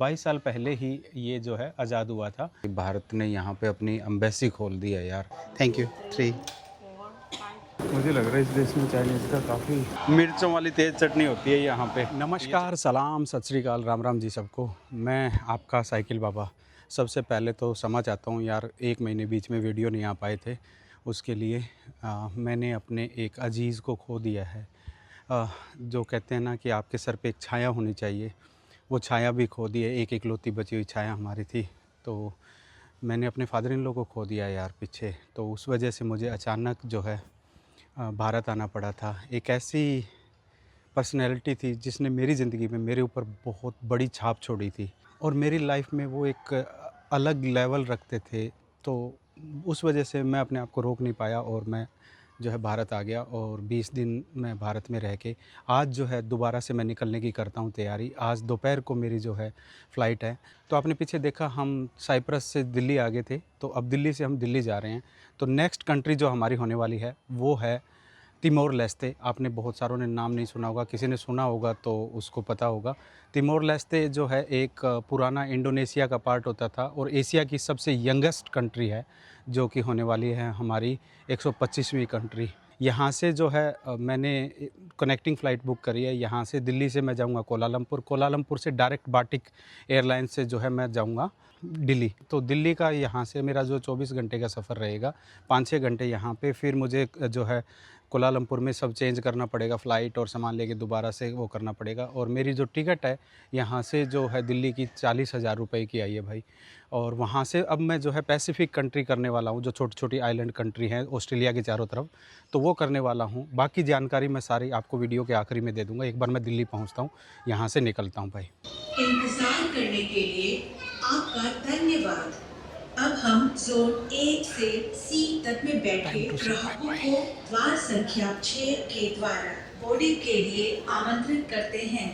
22 साल पहले ही ये जो है आज़ाद हुआ था। भारत ने यहाँ पे अपनी एम्बेसी खोल दी है यार। Thank you. 3 मुझे लग रहा है इस देश में चाइनीज़ का काफ़ी मिर्चों वाली तेज़ चटनी होती है यहाँ पे। नमस्कार, सलाम, सत श्री अकाल, राम राम जी सबको। मैं आपका साइकिल बाबा। सबसे पहले तो क्षमा चाहता हूँ यार, 1 महीने बीच में वीडियो नहीं आ पाए थे। उसके लिए मैंने अपने एक अजीज़ को खो दिया है। जो कहते हैं ना कि आपके सर पे एक छाया होनी चाहिए, वो छाया भी खो दी है। एक इकलौती बची हुई छाया हमारी थी। तो मैंने अपने फादर इन लॉ को खो दिया यार पीछे। तो उस वजह से मुझे अचानक जो है भारत आना पड़ा था। एक ऐसी पर्सनैलिटी थी जिसने मेरी ज़िंदगी में मेरे ऊपर बहुत बड़ी छाप छोड़ी थी और मेरी लाइफ में वो एक अलग लेवल रखते थे। तो उस वजह से मैं अपने आप को रोक नहीं पाया और मैं जो है भारत आ गया और 20 दिन मैं भारत में रह के आज जो है दोबारा से मैं निकलने की करता हूँ तैयारी। आज दोपहर को मेरी जो है फ़्लाइट है। तो आपने पीछे देखा हम साइप्रस से दिल्ली आ गए थे, तो अब दिल्ली से हम दिल्ली जा रहे हैं। तो नेक्स्ट कंट्री जो हमारी होने वाली है वो है तिमोर लेस्ते। आपने बहुत सारों ने नाम नहीं सुना होगा, किसी ने सुना होगा तो उसको पता होगा। तिमोर लेस्ते जो है एक पुराना इंडोनेशिया का पार्ट होता था और एशिया की सबसे यंगेस्ट कंट्री है, जो कि होने वाली है हमारी 125वीं कंट्री। यहाँ से जो है मैंने कनेक्टिंग फ़्लाइट बुक करी है। यहाँ से दिल्ली से मैं जाऊँगा कोलालमपुर, कोलालमपुर से डायरेक्ट बाटिक एयरलाइन से जो है मैं जाऊँगा दिल्ली। तो दिल्ली का यहाँ से मेरा जो 24 घंटे का सफ़र रहेगा, 5-6 घंटे यहाँ पे, फिर मुझे जो है कोलालमपुर में सब चेंज करना पड़ेगा, फ़्लाइट और सामान लेके दोबारा से वो करना पड़ेगा। और मेरी जो टिकट है यहाँ से जो है दिल्ली की 40,000 रुपये की आई है भाई। और वहाँ से अब मैं जो है पैसिफिक कंट्री करने वाला हूँ, जो छोटी छोटी आइलैंड कंट्री हैं ऑस्ट्रेलिया के चारों तरफ, तो वो करने वाला हूँ। बाकी जानकारी मैं सारी आपको वीडियो के आखिरी में दे दूँगा। एक बार मैं दिल्ली पहुँचता हूँ, यहाँ से निकलता हूँ भाई। इंतजार करने के लिए आपका धन्यवाद। अब हम जोन 1 से सी तक में बैठे ग्राहकों को द्वार संख्या 6 के द्वारा बोर्डिंग के लिए आमंत्रित करते हैं।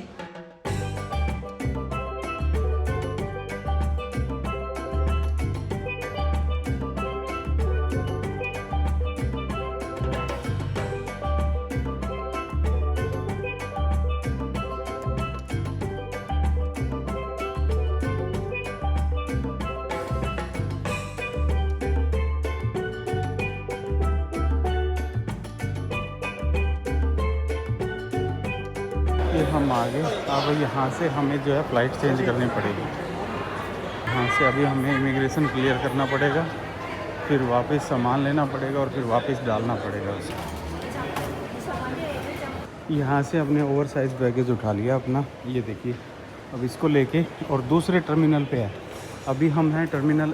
ये हम आ गए। अब यहाँ से हमें जो है फ़्लाइट चेंज करनी पड़ेगी। यहाँ से अभी हमें इमिग्रेशन क्लियर करना पड़ेगा, फिर वापस सामान लेना पड़ेगा और फिर वापस डालना पड़ेगा उसे। यहाँ से अपने ओवरसाइज़ बैगेज उठा लिया अपना, ये देखिए। अब इसको लेके और दूसरे टर्मिनल पे है। अभी हम हैं टर्मिनल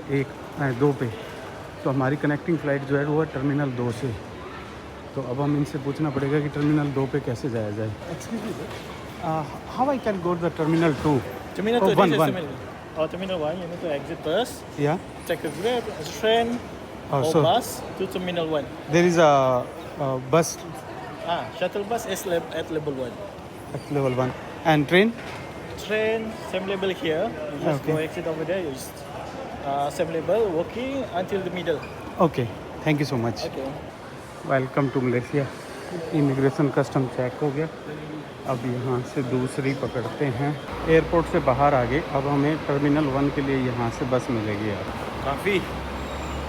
2 पे। तो हमारी कनेक्टिंग फ़्लाइट जो है वो है टर्मिनल 2 से। तो अब हम इनसे पूछना पड़ेगा कि टर्मिनल 2 पे कैसे जाया जाए। How I can go the terminal 2? Terminal 2, this is terminal. Terminal 1, you need to exit first. Yeah. Take a Grab, a train, or so bus to Terminal 1. there is a bus Shuttle bus is at level 1. at level 1 and train. Train, same level here. You just go exit over there. You just same level, walking until the middle. Okay, thank you so much. Okay. Welcome to Malaysia. Immigration custom check हो गया। अब यहाँ से दूसरी पकड़ते हैं। Airport से बाहर आ गए। अब हमें टर्मिनल 1 के लिए यहाँ से बस मिलेगी यार। काफ़ी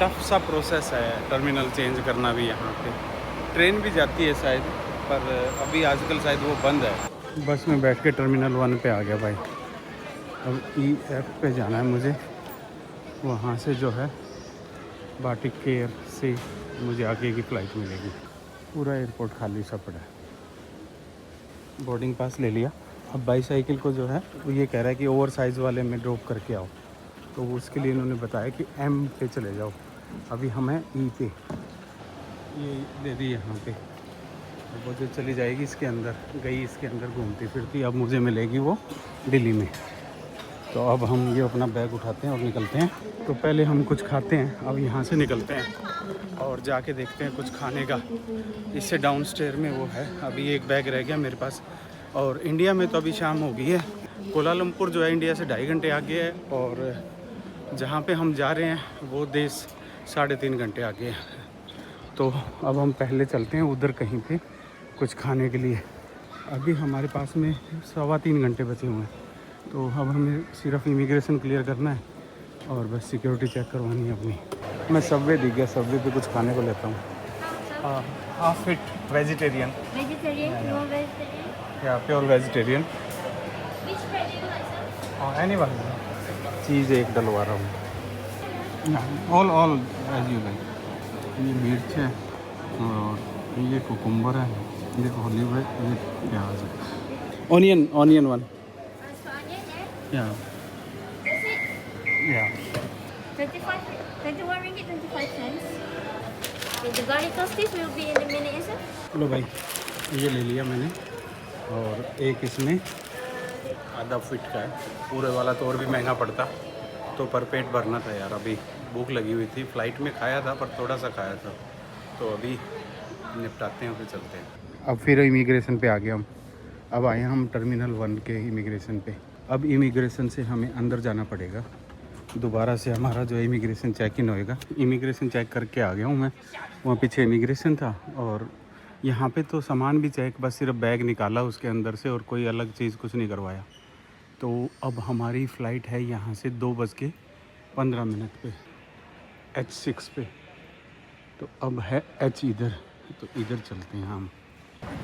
टफ सा प्रोसेस है टर्मिनल चेंज करना भी यहाँ पे। ट्रेन भी जाती है शायद, पर अभी आजकल शायद वो बंद है। बस में बैठ के टर्मिनल 1 पे आ गया भाई। अब EF पे जाना है मुझे। वहाँ से जो है बाटिक केयर से मुझे आगे की फ़्लाइट मिलेगी। पूरा एयरपोर्ट खाली सा पड़ा है। बोर्डिंग पास ले लिया। अब बाईसाइकिल को जो है वो ये कह रहा है कि ओवर साइज़ वाले में ड्रॉप करके आओ। तो उसके लिए इन्होंने बताया कि M पे चले जाओ। अभी हम हैं E पे। ये दे दी यहाँ पे। अब वो जो चली जाएगी इसके अंदर, गई इसके अंदर घूमती फिरती। अब मुझे मिलेगी वो दिल्ली में। तो अब हम ये अपना बैग उठाते हैं और निकलते हैं। तो पहले हम कुछ खाते हैं, अब यहाँ से निकलते हैं और जाके देखते हैं कुछ खाने का। इससे डाउनस्टेयर में वो है। अभी एक बैग रह गया मेरे पास। और इंडिया में तो अभी शाम हो गई है। कोलालमपुर जो है इंडिया से 2.5 घंटे आगे है और जहाँ पे हम जा रहे हैं वो देश 3.5 घंटे आगे है। तो अब हम पहले चलते हैं उधर कहीं पे कुछ खाने के लिए। अभी हमारे पास में 3.25 घंटे बचे हुए हैं। तो अब हमें सिर्फ इमिग्रेशन क्लियर करना है और बस सिक्योरिटी चेक करवानी है अपनी। मैं सबवे दिख गया, सबवे पे कुछ खाने को लेता हूँ। हाफ इट वेजिटेरियन या प्योर वेजिटेरियन एनी वन चीज़ एक डलवा रहा हूँ। All all as you like. ये मिर्च है और ये कुकुम्बर है, ये ऑलिव है, ये प्याज है। ऑनियन वन या 21 ringgit 25 cents. Okay, the garlic toasties will be in a minute, sir. लो भाई, ये ले लिया मैंने और एक इसमें आधा फिट का है। पूरे वाला तो और भी महंगा पड़ता, तो पर पेट भरना था यार। अभी भूख लगी हुई थी, फ़्लाइट में खाया था पर थोड़ा सा खाया था, तो अभी निपटाते हैं फिर चलते हैं। अब फिर इमिग्रेशन पे आ गए हम। अब आए हम टर्मिनल 1 के इमिग्रेशन पे। अब इमिग्रेशन से हमें अंदर जाना पड़ेगा, दोबारा से हमारा जो इमिग्रेशन चेक इन होएगा। इमिग्रेशन चेक करके आ गया हूँ मैं, वहाँ पीछे इमिग्रेशन था और यहाँ पे तो सामान भी चेक, बस सिर्फ बैग निकाला उसके अंदर से और कोई अलग चीज़ कुछ नहीं करवाया। तो अब हमारी फ़्लाइट है यहाँ से 2:15 पे H6 पे, तो अब है H इधर, तो इधर चलते हैं हम।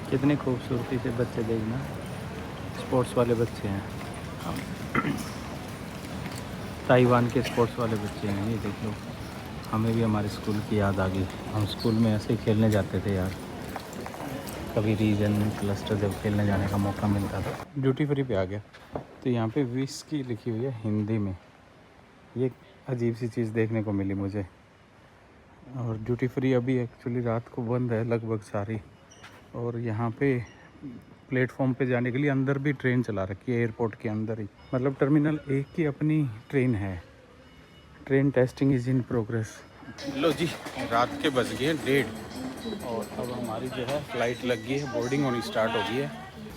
कितनी खूबसूरती से बच्चे देखना, स्पोर्ट्स वाले बच्चे हैं। ताइवान के स्पोर्ट्स वाले बच्चे हैं, ये देख लो। हमें भी हमारे स्कूल की याद आ गई। हम स्कूल में ऐसे ही खेलने जाते थे यार, कभी रीजन क्लस्टर जब खेलने जाने का मौका मिलता था। ड्यूटी फ्री पे आ गया, तो यहाँ पे विस्की लिखी हुई है हिंदी में। ये अजीब सी चीज़ देखने को मिली मुझे। और ड्यूटी फ्री अभी एक्चुअली रात को बंद है लगभग सारी। और यहाँ पे प्लेटफॉर्म पे जाने के लिए अंदर भी ट्रेन चला रखी है, एयरपोर्ट के अंदर ही। मतलब टर्मिनल 1 की अपनी ट्रेन है। Train testing is in progress. लो जी, रात के बज गए 1:30 और अब हमारी जो है फ़्लाइट लग गई है, बोर्डिंग होनी स्टार्ट हो गई है।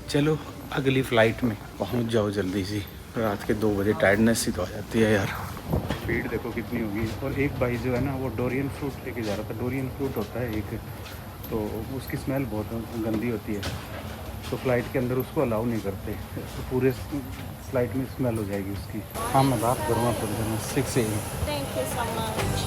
चलो अगली फ़्लाइट में पहुंच जाओ जल्दी सी। रात के 2 बजे टायर्डनेस सी तो आ जाती है यार। स्पीड देखो कितनी होगी। और एक भाई जो है ना, वो डोरियन फ्रूट लेके जा रहा था। डोरियन फ्रूट होता है एक, तो उसकी स्मेल बहुत गंदी होती है, तो फ़्लाइट के अंदर उसको अलाउ नहीं करते, तो पूरे फ़्लाइट में स्मेल हो जाएगी उसकी। हाँ, मैं बात करूँगा थोड़ी देर में। 6 AM। Thank you so much.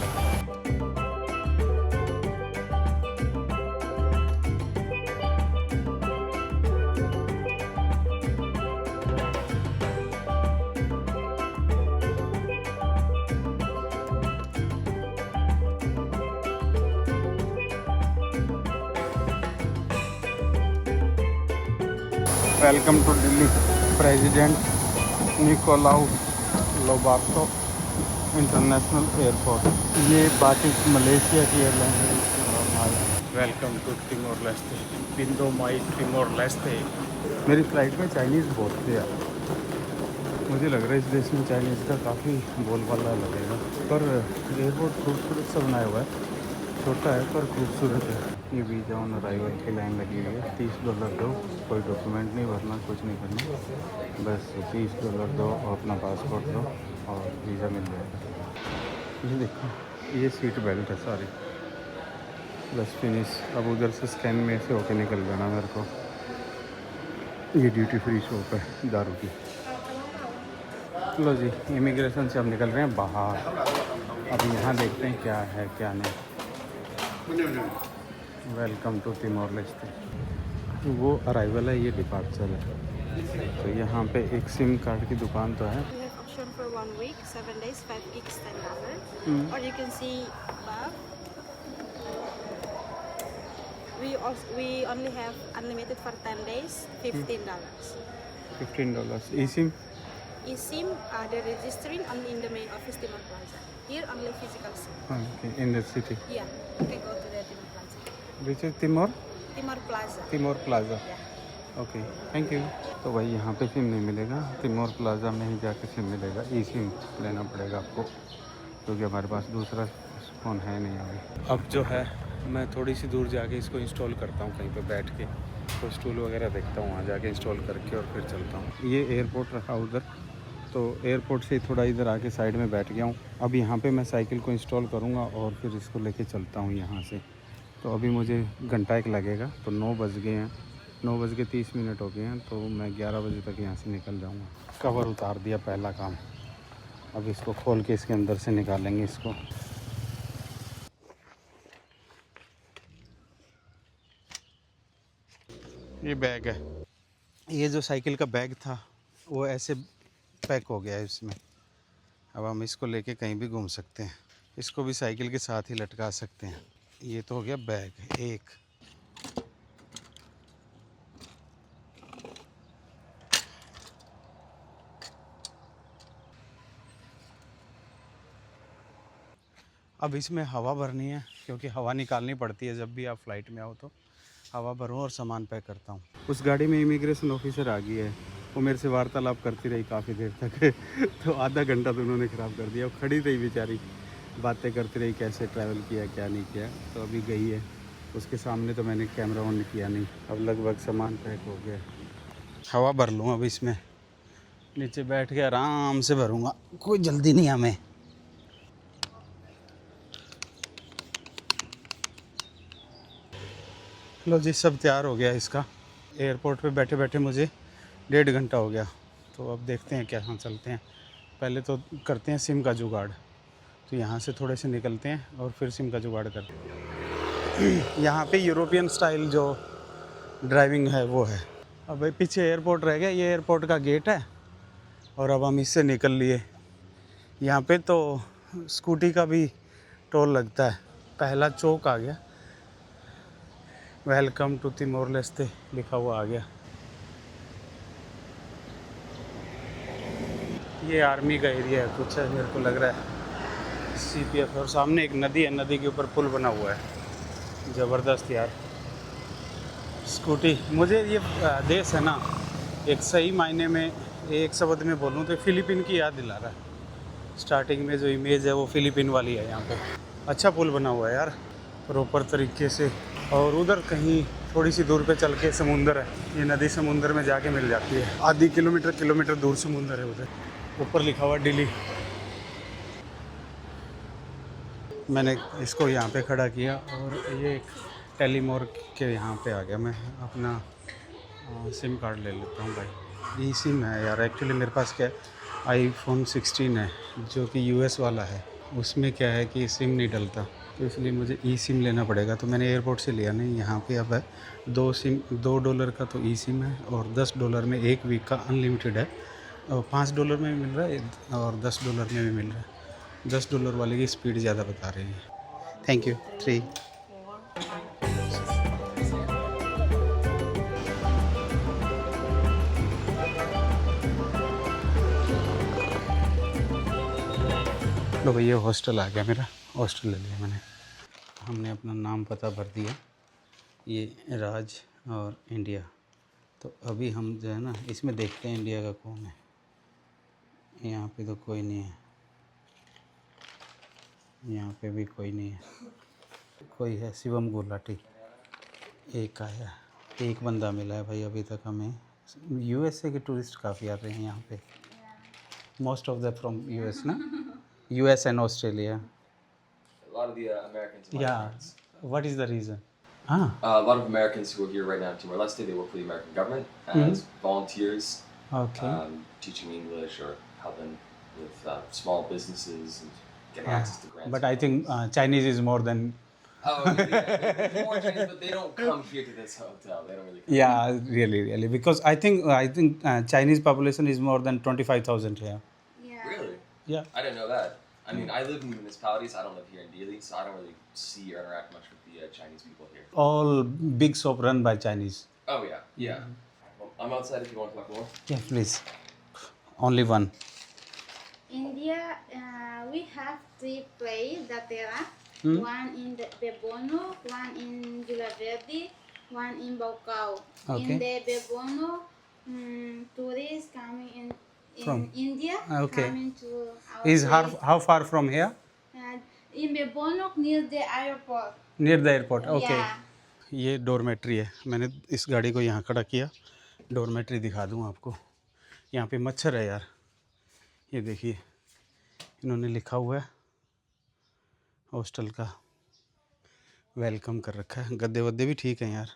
Welcome to Delhi president Nicolau Lobato international airport. ये बातिक मलेशिया की एयरलाइन है। वेलकम टू टिमोर लेस्टे, बिंदो माई टिमोर लेस्टे। मेरी फ़्लाइट में चाइनीज़ बहुत थे यार। मुझे लग रहा है इस देश में चाइनीज़ का काफ़ी बोलबाला लगेगा, पर एयरपोर्ट खूबसूरत सा बनाया हुआ है। छोटा है पर खूबसूरत है। ये वीज़ा ऑन अराइवल की लाइन लगी हुई है। $30 दो, कोई डॉक्यूमेंट नहीं भरना, कुछ नहीं करना, बस $30 दो और अपना पासपोर्ट दो और वीज़ा मिल जाएगा। ये देखो, ये सीट बेल्ट है सारी। बस फिनिश। अब उधर से स्कैन में से होके निकल जाना मेरे को। ये ड्यूटी फ्री शॉप है दारू की। लो जी, इमिग्रेशन से हम निकल रहे हैं बाहर। अब यहाँ देखते हैं क्या है क्या नहीं। Welcome to Timor Leste. वो अराइवल है, ये डिपार्चर है। तो यहाँ पे एक सिम कार्ड की दुकान तो है। You have option for 1 week, 7 days, 5 gigs, $10. Or you can see above. We only have unlimited for 10 days, $15. $15 eSIM। eSIM, the registering only in the main office, Timor Plaza. Here only physical SIM. Okay, in the city। Yeah, you can go to the Timor Plaza. Which is Timor? Timor Plaza. Timor plaza. Yeah. Okay, thank you. तो भाई यहाँ पे SIM नहीं मिलेगा, Timor plaza में ही जाके SIM मिलेगा। eSIM लेना पड़ेगा आपको, क्योंकि हमारे पास दूसरा फ़ोन है नहीं अभी। अब जो है मैं थोड़ी सी दूर जाके इसको इंस्टॉल करता हूँ, कहीं पे बैठ के तो स्टूल वगैरह देखता हूँ, वहाँ जाके इंस्टॉल करके और फिर चलता हूँ। ये एयरपोर्ट रहा उधर, तो एयरपोर्ट से थोड़ा इधर आके साइड में बैठ गया हूँ। अब यहाँ पे मैं साइकिल को इंस्टॉल करूँगा और फिर इसको लेके चलता हूँ यहाँ से। तो अभी मुझे घंटा एक लगेगा, तो 9 बज गए हैं 9:30 हो गए हैं, तो मैं 11 बजे तक यहाँ से निकल जाऊँगा। कवर उतार दिया, पहला काम। अब इसको खोल के इसके अंदर से निकालेंगे इसको। ये बैग है, ये जो साइकिल का बैग था वो ऐसे पैक हो गया है इसमें। अब हम इसको लेके कहीं भी घूम सकते हैं, इसको भी साइकिल के साथ ही लटका सकते हैं। ये तो हो गया बैग एक। अब इसमें हवा भरनी है, क्योंकि हवा निकालनी पड़ती है जब भी आप फ्लाइट में आओ, तो हवा भरूँ और सामान पैक करता हूँ। उस गाड़ी में इमिग्रेशन ऑफिसर आ गई है, वो मेरे से वार्तालाप करती रही काफ़ी देर तक तो आधा घंटा तो उन्होंने ख़राब कर दिया। वो खड़ी रही बेचारी, बातें करती रही, कैसे ट्रैवल किया क्या नहीं किया। तो अभी गई है, उसके सामने तो मैंने कैमरा ऑन किया नहीं। अब लगभग सामान पैक हो गया, हवा भर लूँ अब इसमें। नीचे बैठ के आराम से भरूँगा, कोई जल्दी नहीं हमें। लो जी, सब तैयार हो गया इसका। एयरपोर्ट पे बैठे बैठे मुझे 1.5 घंटा हो गया। तो अब देखते हैं क्या, हाँ चलते हैं। पहले तो करते हैं सिम का जुगाड़। तो यहाँ से थोड़े से निकलते हैं और फिर सिम का जुगाड़ करते हैं। यहाँ पे यूरोपियन स्टाइल जो ड्राइविंग है वो है। अब भाई पीछे एयरपोर्ट रह गया, ये एयरपोर्ट का गेट है और अब हम इससे निकल लिए। यहाँ पे तो स्कूटी का भी टोल लगता है। पहला चौक आ गया, वेलकम टू तिमोर लेस्ते लिखा हुआ आ गया। ये आर्मी का एरिया है कुछ है, मेरे को लग रहा है CPF। और सामने एक नदी है, नदी के ऊपर पुल बना हुआ है, ज़बरदस्त यार। स्कूटी, मुझे ये देश है ना, एक सही मायने में, एक शब्द में बोलूँ तो फिलीपीन की याद दिला रहा है। स्टार्टिंग में जो इमेज है वो फिलीपीन वाली है। यहाँ पे अच्छा पुल बना हुआ है यार, प्रॉपर तरीके से। और उधर कहीं थोड़ी सी दूर पे चल के समुंदर है, ये नदी समुंदर में जाके मिल जाती है। आधी किलोमीटर दूर समुंदर है उधर। ऊपर लिखा हुआ दिल्ली। मैंने इसको यहाँ पे खड़ा किया और ये टेलीमोर के यहाँ पे आ गया। मैं अपना सिम कार्ड ले लेता हूँ भाई। ई सिम है यार, एक्चुअली मेरे पास क्या है, iPhone 16 है जो कि US वाला है। उसमें क्या है कि सिम नहीं डलता, तो इसलिए मुझे ई सिम लेना पड़ेगा। तो मैंने एयरपोर्ट से लिया नहीं, यहाँ पे अब है $2 का तो ई सिम है, और $10 में 1 वीक का अनलिमिटेड है। और $5 में भी मिल रहा है और $10 में भी मिल रहा है। $10 वाले की स्पीड ज़्यादा बता रही है। Thank you. 3 लो भैया, हॉस्टल आ गया मेरा, हॉस्टल ले लिया मैंने। हमने अपना नाम पता भर दिया, ये राज और इंडिया। तो अभी हम जो है ना, इसमें देखते हैं इंडिया का कौन है। यहाँ पे तो कोई नहीं है, यहाँ पे भी कोई नहीं है। कोई है, शिवम गुलाटी एक आया, एक बंदा मिला है भाई अभी तक हमें। USA के टूरिस्ट काफ़ी आते हैं यहाँ पे, most of the from US ना, US and Australia. A lot of the Americans. या व्हाट इज़ द रीज़न? हाँ, A lot of Americans who are here right now in Timor Leste, they work for the American government as volunteers, okay. teaching English or helping with small businesses and getting access to grants. But I think Chinese is more than Oh, there's more Chinese, but they don't come here to this hotel. They don't really come. Yeah, really, because I think Chinese population is more than 25,000 here. Yeah. Really? Yeah, I didn't know that. I mean, I live in municipalities. I don't live here in Dili, so I don't really see or interact much with the Chinese people here. all big shop run by Chinese. Oh yeah, yeah. Well, I'm outside if you want to talk more. Yeah, please. Only one. India, we have 3 places that there are. One in the Bebono, one in Villa Verde, one in Baucau. Okay. In the Bebono, tourists coming in From? India Okay. coming to our Is place. how far from here? In Bebono near the airport. Near the airport. Okay. Yeah. ये dormitory है। मैंने इस गाड़ी को यहाँ खड़ा किया, dormitory दिखा दूँ आपको। यहाँ पे मच्छर है यार, ये देखिए इन्होंने लिखा हुआ है हॉस्टल का, वेलकम कर रखा है। गद्दे वद्दे भी ठीक हैं यार,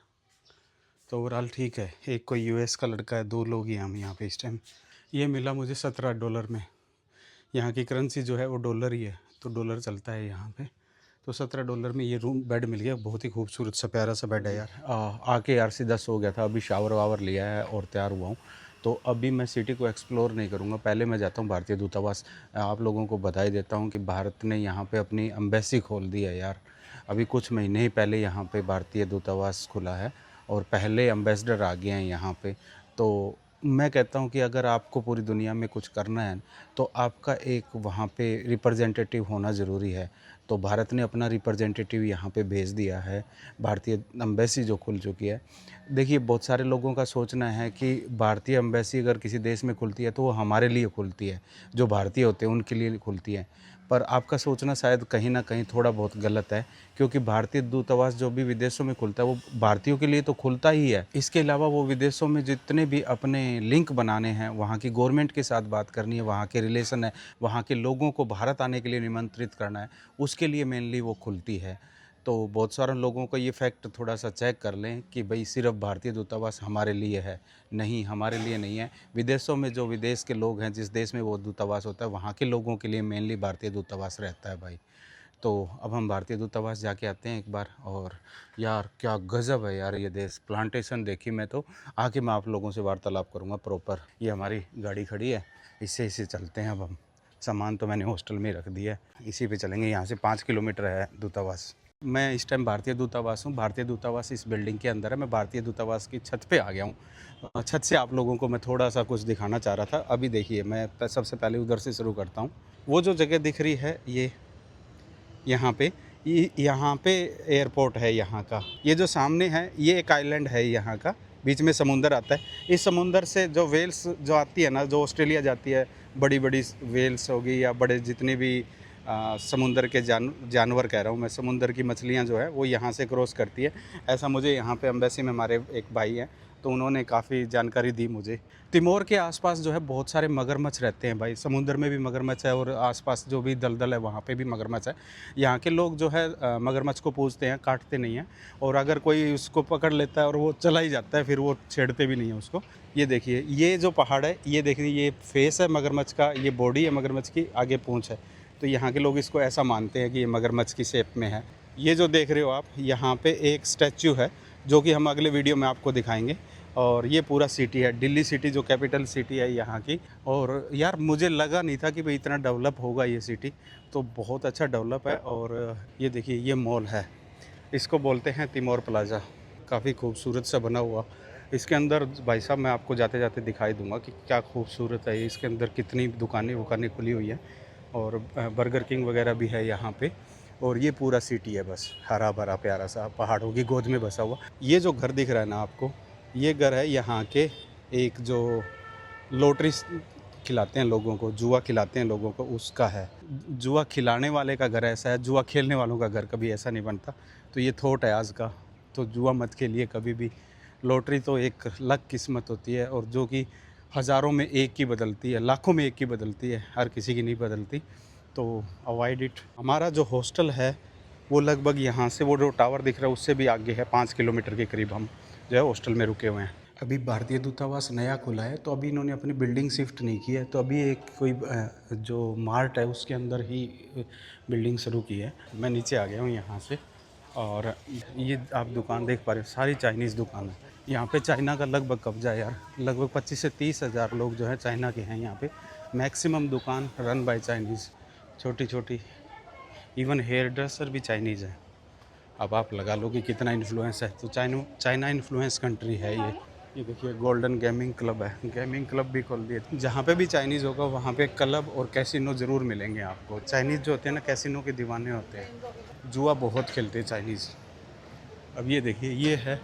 तो ओवरऑल ठीक है। एक कोई यूएस का लड़का है, 2 लोग ही हैं हम यहाँ पे इस टाइम। ये मिला मुझे $17 में। यहाँ की करेंसी जो है वो डॉलर ही है, तो डॉलर चलता है यहाँ पे। तो $17 में ये रूम बेड मिल गया। बहुत ही खूबसूरत सा प्यारा सा बेड है यार। आके यार सीधा सो गया था। अभी शावर वावर लिया है और तैयार हुआ हूँ। तो अभी मैं सिटी को एक्सप्लोर नहीं करूँगा, पहले मैं जाता हूँ भारतीय दूतावास। आप लोगों को बधाई देता हूँ कि भारत ने यहाँ पे अपनी एम्बेसी खोल दी है यार। अभी कुछ महीने ही पहले यहाँ पे भारतीय दूतावास खुला है और पहले एम्बेसडर आ गए हैं यहाँ पे। तो मैं कहता हूँ कि अगर आपको पूरी दुनिया में कुछ करना है तो आपका एक वहाँ पे रिप्रेजेंटेटिव होना ज़रूरी है। तो भारत ने अपना रिप्रेजेंटेटिव यहाँ पे भेज दिया है। भारतीय एम्बेसी जो खुल चुकी है। देखिए, बहुत सारे लोगों का सोचना है कि भारतीय एम्बेसी अगर किसी देश में खुलती है तो वो हमारे लिए खुलती है, जो भारतीय होते हैं उनके लिए खुलती है। पर आपका सोचना शायद कहीं ना कहीं थोड़ा बहुत गलत है, क्योंकि भारतीय दूतावास जो भी विदेशों में खुलता है वो भारतीयों के लिए तो खुलता ही है। इसके अलावा वो विदेशों में जितने भी अपने लिंक बनाने हैं, वहाँ की गवर्नमेंट के साथ बात करनी है, वहाँ के रिलेशन है, वहाँ के लोगों को भारत आने के लिए निमंत्रित करना है, उसके लिए मेनली वो खुलती है। तो बहुत सारे लोगों को ये फैक्ट थोड़ा सा चेक कर लें कि भाई सिर्फ भारतीय दूतावास हमारे लिए है। नहीं, हमारे लिए नहीं है। विदेशों में जो विदेश के लोग हैं, जिस देश में वो दूतावास होता है, वहाँ के लोगों के लिए मेनली भारतीय दूतावास रहता है भाई। तो अब हम भारतीय दूतावास जाके आते हैं एक बार। और यार क्या गज़ब है यार ये देश। प्लांटेशन देखी मैं तो। आके मैं आप लोगों से वार्तालाप करूँगा प्रॉपर। ये हमारी गाड़ी खड़ी है, इससे चलते हैं अब हम। सामान तो मैंने हॉस्टल में रख दिया है, इसी पे चलेंगे। यहाँ से 5 किलोमीटर है दूतावास। मैं इस टाइम भारतीय दूतावास हूँ। भारतीय दूतावास इस बिल्डिंग के अंदर है। मैं भारतीय दूतावास की छत पे आ गया हूँ। छत से आप लोगों को मैं थोड़ा सा कुछ दिखाना चाह रहा था। अभी देखिए, मैं सबसे पहले उधर से शुरू करता हूँ। वो जो जगह दिख रही है ये यहाँ पे एयरपोर्ट है यहाँ का। ये जो सामने है ये एक आइलैंड है यहाँ का, बीच में समुंदर आता है। इस समुंदर से जो वेल्स जो आती है ना, जो ऑस्ट्रेलिया जाती है, बड़ी बड़ी वेल्स होगी या बड़े जितने भी समुंदर के जानवर कह रहा हूँ मैं, समुंदर की मछलियाँ जो है वो यहाँ से क्रॉस करती है। ऐसा मुझे यहाँ पे एम्बेसी में हमारे एक भाई हैं, तो उन्होंने काफ़ी जानकारी दी मुझे। तिमोर के आसपास जो है बहुत सारे मगरमच्छ रहते हैं भाई। समुंदर में भी मगरमच्छ है और आसपास जो भी दलदल है वहाँ पे भी मगरमच्छ है। यहाँ के लोग जो है मगरमच्छ को पूजते हैं, काटते नहीं हैं। और अगर कोई उसको पकड़ लेता है और वो चला ही जाता है, फिर वो छेड़ते भी नहीं है उसको। ये देखिए, ये जो पहाड़ है, ये देखिए, ये फेस है मगरमच्छ का, ये बॉडी है मगरमच्छ की, आगे पूँछ है। तो यहाँ के लोग इसको ऐसा मानते हैं कि ये मगरमच्छ की शेप में है। ये जो देख रहे हो आप, यहाँ पे एक स्टैच्यू है जो कि हम अगले वीडियो में आपको दिखाएंगे। और ये पूरा सिटी है, दिल्ली सिटी जो कैपिटल सिटी है यहाँ की। और यार मुझे लगा नहीं था कि भाई इतना डेवलप होगा ये सिटी, तो बहुत अच्छा डेवलप है। और ये देखिए, ये मॉल है, इसको बोलते हैं तिमोर प्लाज़ा। काफ़ी खूबसूरत सा बना हुआ। इसके अंदर भाई साहब मैं आपको जाते जाते दिखाई दूंगा कि क्या खूबसूरत है। इसके अंदर कितनी दुकानें खुली हुई हैं और बर्गर किंग वगैरह भी है यहाँ पे। और ये पूरा सिटी है बस हरा भरा प्यारा सा, पहाड़ों की गोद में बसा हुआ। ये जो घर दिख रहा है ना आपको, ये घर है यहाँ के एक जो लॉटरी खिलाते हैं लोगों को, जुआ खिलाते हैं लोगों को, उसका है। जुआ खिलाने वाले का घर ऐसा है, जुआ खेलने वालों का घर कभी ऐसा नहीं बनता। तो ये थॉट है आज का। तो जुआ मत खेलिए कभी भी। लॉटरी तो एक लक किस्मत होती है, और जो कि हज़ारों में एक की बदलती है, लाखों में एक की बदलती है, हर किसी की नहीं बदलती। तो अवॉइड इट। हमारा जो हॉस्टल है वो लगभग यहाँ से, वो जो टावर दिख रहा है उससे भी आगे है, 5 किलोमीटर के करीब हम जो है हॉस्टल में रुके हुए हैं। अभी भारतीय दूतावास नया खुला है, तो अभी इन्होंने अपनी बिल्डिंग शिफ्ट नहीं की है। तो अभी एक कोई जो मार्ट है उसके अंदर ही बिल्डिंग शुरू की है। मैं नीचे आ गया हूँ यहाँ से, और ये आप दुकान देख पा रहे हो, सारी चाइनीज़ दुकान है। यहाँ पे चाइना का लगभग कब्जा है यार। लगभग 25 से 30 हज़ार लोग जो है चाइना के हैं यहाँ पे। मैक्सिमम दुकान रन बाय चाइनीज़, छोटी छोटी। इवन हेयर ड्रेसर भी चाइनीज़ है। अब आप लगा लो कि कितना इन्फ्लुएंस है। तो चाइना इन्फ्लुएंस कंट्री है ये देखिए, गोल्डन गेमिंग क्लब है। गेमिंग क्लब भी खोल दिए। जहाँ पे भी चाइनीज़ होगा वहाँ पे क्लब और कैसीनो ज़रूर मिलेंगे आपको। चाइनीज़ जो होते हैं ना, कैसीनो के दीवाने होते हैं, जुआ बहुत खेलते हैं चाइनीज़। अब ये देखिए, ये है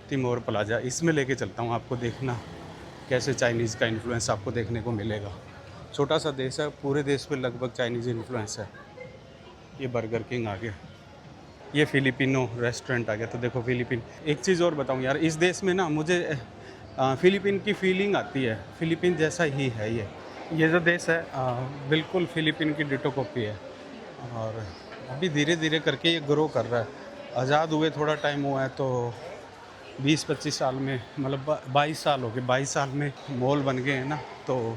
तिमोर प्लाजा। इसमें लेके चलता हूँ आपको, देखना कैसे चाइनीज़ का इन्फ्लुएंस आपको देखने को मिलेगा। छोटा सा देश है, पूरे देश पे लगभग चाइनीज़ इन्फ्लुएंस है। ये बर्गर किंग आ गया, ये फिलिपिनो रेस्टोरेंट आ गया। तो देखो फिलिपिन, एक चीज़ और बताऊँ यार, इस देश में ना मुझे फिलिपिन की फीलिंग आती है। फिलिपिन जैसा ही है ये जो देश है, बिल्कुल फिलिपिन की डिटो कॉपी है। और अभी धीरे धीरे करके ये ग्रो कर रहा है। आज़ाद हुए थोड़ा टाइम हुआ है, तो 20-25 साल में, मतलब 22 साल हो गए, 22 साल में मॉल बन गए हैं ना। तो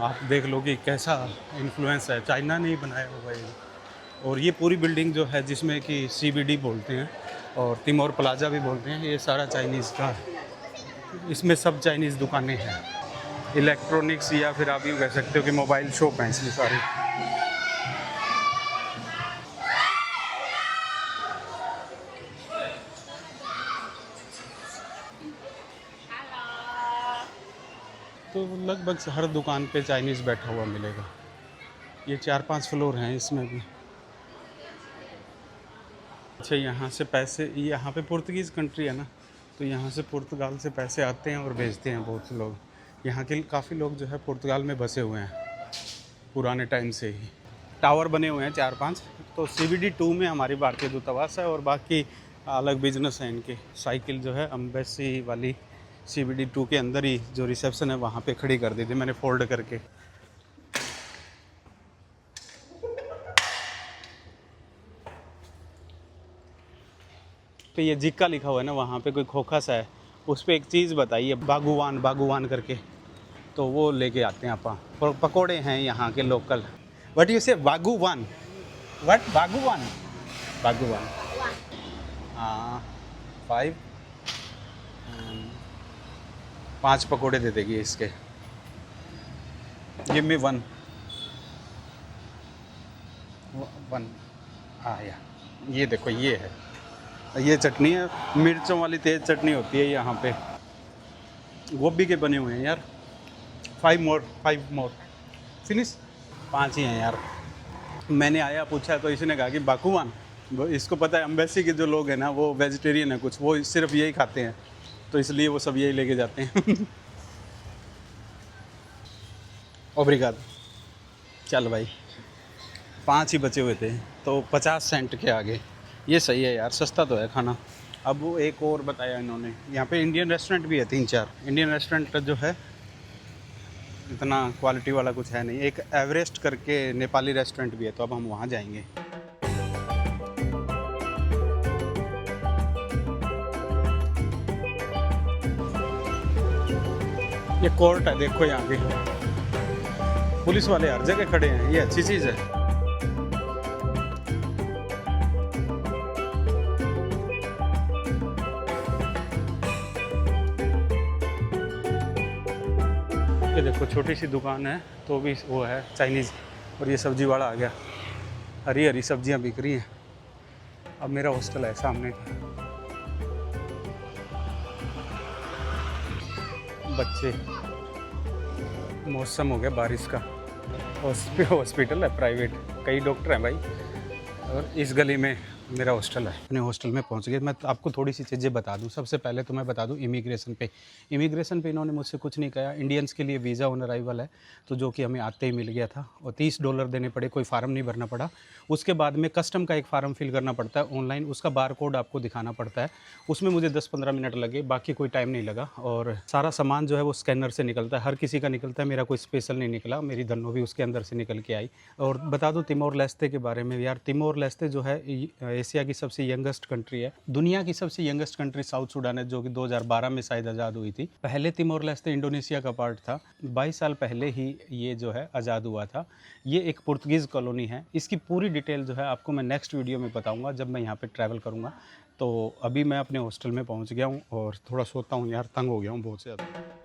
आप देख लो कि कैसा इन्फ्लुएंस है, चाइना ने ही बनाया हुआ है। और ये पूरी बिल्डिंग जो है जिसमें कि CBD बोलते हैं और तिमोर प्लाजा भी बोलते हैं, ये सारा चाइनीज़ का, इसमें सब चाइनीज़ दुकानें हैं, इलेक्ट्रॉनिक्स या फिर आप यूँ कह सकते हो कि मोबाइल शॉप हैं इसमें सारी। तो लगभग हर दुकान पे चाइनीज़ बैठा हुआ मिलेगा। ये 4-5 फ्लोर हैं इसमें भी। अच्छा, यहाँ से पैसे, यहाँ पे पुर्तगीज़ कंट्री है ना, तो यहाँ से पुर्तगाल से पैसे आते हैं और भेजते हैं बहुत से लोग। यहाँ के काफ़ी लोग जो है पुर्तगाल में बसे हुए हैं पुराने टाइम से ही। टावर बने हुए हैं 4-5। तो CBD 2 में हमारी भारतीय दूतावास है और बाकी अलग बिजनेस है इनके। साइकिल जो है एम्बेसी वाली CBD 2 के अंदर ही जो रिसेप्शन है वहाँ पे खड़ी कर दी थी मैंने फोल्ड करके। तो ये जिक्का लिखा हुआ है ना, वहाँ पे कोई खोखा सा है, उस पर एक चीज़ बताइए, बागुवान बागुवान करके, तो वो लेके आते हैं आप। पकोड़े हैं यहाँ के लोकल। व्हाट यू से, बागुवान? व्हाट, बागुवान? बागुवान। हाँ, 5 पकोड़े दे देगी इसके। गिव मी 1 या ये देखो, ये है, ये चटनी है, मिर्चों वाली तेज़ चटनी होती है यहाँ पे। गोभी के बने हुए हैं यार। 5 मोर फिनिश। 5 ही हैं यार। मैंने आया पूछा तो इसने कहा कि बाकुवान, इसको पता है एम्बेसी के जो लोग हैं ना वो वेजिटेरियन है कुछ, वो सिर्फ यही खाते हैं, तो इसलिए वो सब यही लेके जाते हैं। ओब्रिगाद। चल भाई, 5 ही बचे हुए थे तो 50 सेंट के आगे, ये सही है यार, सस्ता तो है खाना। अब वो एक और बताया इन्होंने, यहाँ पे इंडियन रेस्टोरेंट भी है 3-4। इंडियन रेस्टोरेंट जो है इतना क्वालिटी वाला कुछ है नहीं। एक एवरेस्ट करके नेपाली रेस्टोरेंट भी है, तो अब हम वहाँ जाएंगे। ये कोर्ट है, देखो यहाँ पे पुलिस वाले हर जगह खड़े हैं, ये अच्छी चीज़ है। ये देखो छोटी सी दुकान है तो भी वो है चाइनीज़। और ये सब्जी वाला आ गया, हरी हरी सब्जियां बिक रही हैं। अब मेरा हॉस्टल है सामने का। बच्चे, मौसम हो गया बारिश का। हॉस्पिटल है प्राइवेट, कई डॉक्टर हैं भाई। और इस गली में मेरा हॉस्टल है। अपने हॉस्टल में पहुंच गए। मैं आपको थोड़ी सी चीज़ें बता दूं। सबसे पहले तो मैं बता दूं इमिग्रेशन पे इन्होंने मुझसे कुछ नहीं कहा। इंडियंस के लिए वीज़ा ऑन अराइवल है, तो जो कि हमें आते ही मिल गया था, और $30 देने पड़े, कोई फार्म नहीं भरना पड़ा। उसके बाद में कस्टम का एक फ़ार्म फिल करना पड़ता है ऑनलाइन, उसका बार कोड आपको दिखाना पड़ता है। उसमें मुझे 10-15 मिनट लगे, बाकी कोई टाइम नहीं लगा। और सारा सामान जो है वो स्कैनर से निकलता है, हर किसी का निकलता है, मेरा कोई स्पेशल नहीं निकला। मेरी धन्नो भी उसके अंदर से निकल के आई। और बता दूँ तिमोर लेस्ते के बारे में यार, तिमोर लेस्ते जो है एशिया की सबसे यंगेस्ट कंट्री है। दुनिया की सबसे यंगेस्ट कंट्री साउथ सूडान है, जो कि 2012 में शायद आज़ाद हुई थी। पहले तिमोर लेस्ते इंडोनेशिया का पार्ट था। 22 साल पहले ही ये जो है आज़ाद हुआ था। ये एक पुर्तगीज़ कॉलोनी है। इसकी पूरी डिटेल जो है आपको मैं नेक्स्ट वीडियो में बताऊंगा जब मैं यहाँ पे ट्रैवल करूँगा। तो अभी मैं अपने हॉस्टल में पहुँच गया हूँ और थोड़ा सोता हूँ यार, तंग हो गया हूँ बहुत ज़्यादा।